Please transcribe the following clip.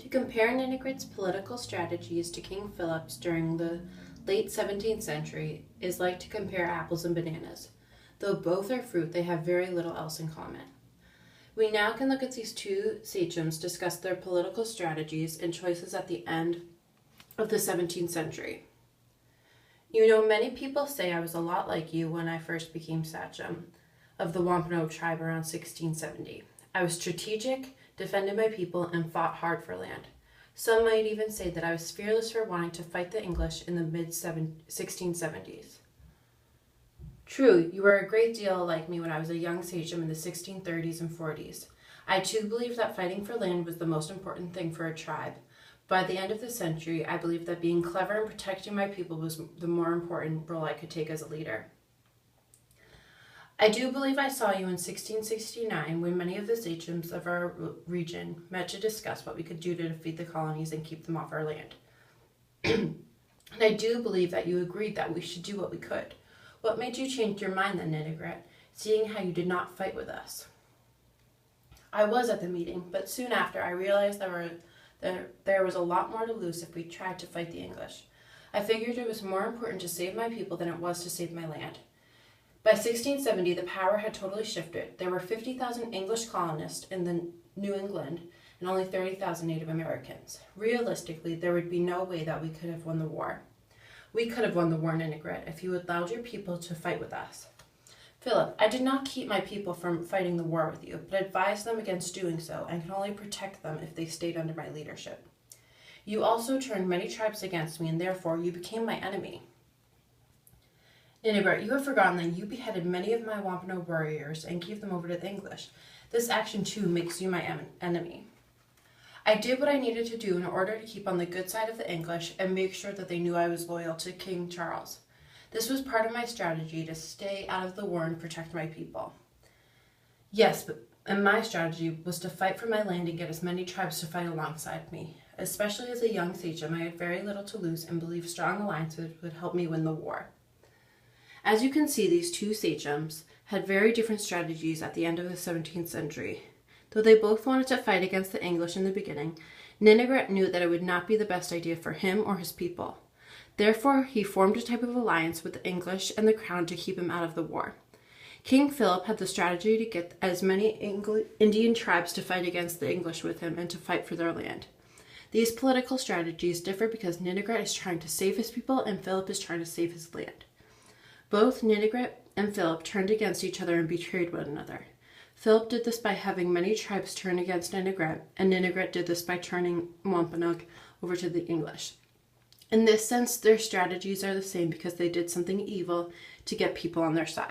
To compare Ninigret's political strategies to King Philip's during the late 17th century is like to compare apples and bananas. Though both are fruit, they have very little else in common. We now can look at these two sachems, discuss their political strategies and choices at the end of the 17th century. You know, many people say I was a lot like you when I first became sachem of the Wampanoag tribe around 1670. I was strategic, defended my people, and fought hard for land. Some might even say that I was fearless for wanting to fight the English in the mid-1670s. True, you were a great deal like me when I was a young sachem in the 1630s and 40s. I too believed that fighting for land was the most important thing for a tribe. By the end of the century, I believed that being clever and protecting my people was the more important role I could take as a leader. I do believe I saw you in 1669 when many of the sachems of our region met to discuss what we could do to defeat the colonies and keep them off our land. And I do believe that you agreed that we should do what we could. What made you change your mind then, Ninigret, seeing how you did not fight with us? I was at the meeting, but soon after I realized there was a lot more to lose if we tried to fight the English. I figured it was more important to save my people than it was to save my land. By 1670, the power had totally shifted. There were 50,000 English colonists in the New England and only 30,000 Native Americans. Realistically, there would be no way that we could have won the war. We could have won the war, Ninigret, if you allowed your people to fight with us. Philip, I did not keep my people from fighting the war with you, but advised them against doing so and can only protect them if they stayed under my leadership. You also turned many tribes against me, and therefore you became my enemy. Ninigret, you have forgotten that you beheaded many of my Wampanoag warriors and gave them over to the English. This action, too, makes you my enemy. I did what I needed to do in order to keep on the good side of the English and make sure that they knew I was loyal to King Charles. This was part of my strategy to stay out of the war and protect my people. Yes, and my strategy was to fight for my land and get as many tribes to fight alongside me. Especially as a young sachem, I had very little to lose and believed strong alliances would help me win the war. As you can see, these two sachems had very different strategies at the end of the 17th century. Though they both wanted to fight against the English in the beginning, Ninigret knew that it would not be the best idea for him or his people. Therefore, he formed a type of alliance with the English and the crown to keep him out of the war. King Philip had the strategy to get as many Indian tribes to fight against the English with him and to fight for their land. These political strategies differ because Ninigret is trying to save his people and Philip is trying to save his land. Both Ninigret and Philip turned against each other and betrayed one another. Philip did this by having many tribes turn against Ninigret, and Ninigret did this by turning Wampanoag over to the English. In this sense, their strategies are the same because they did something evil to get people on their side.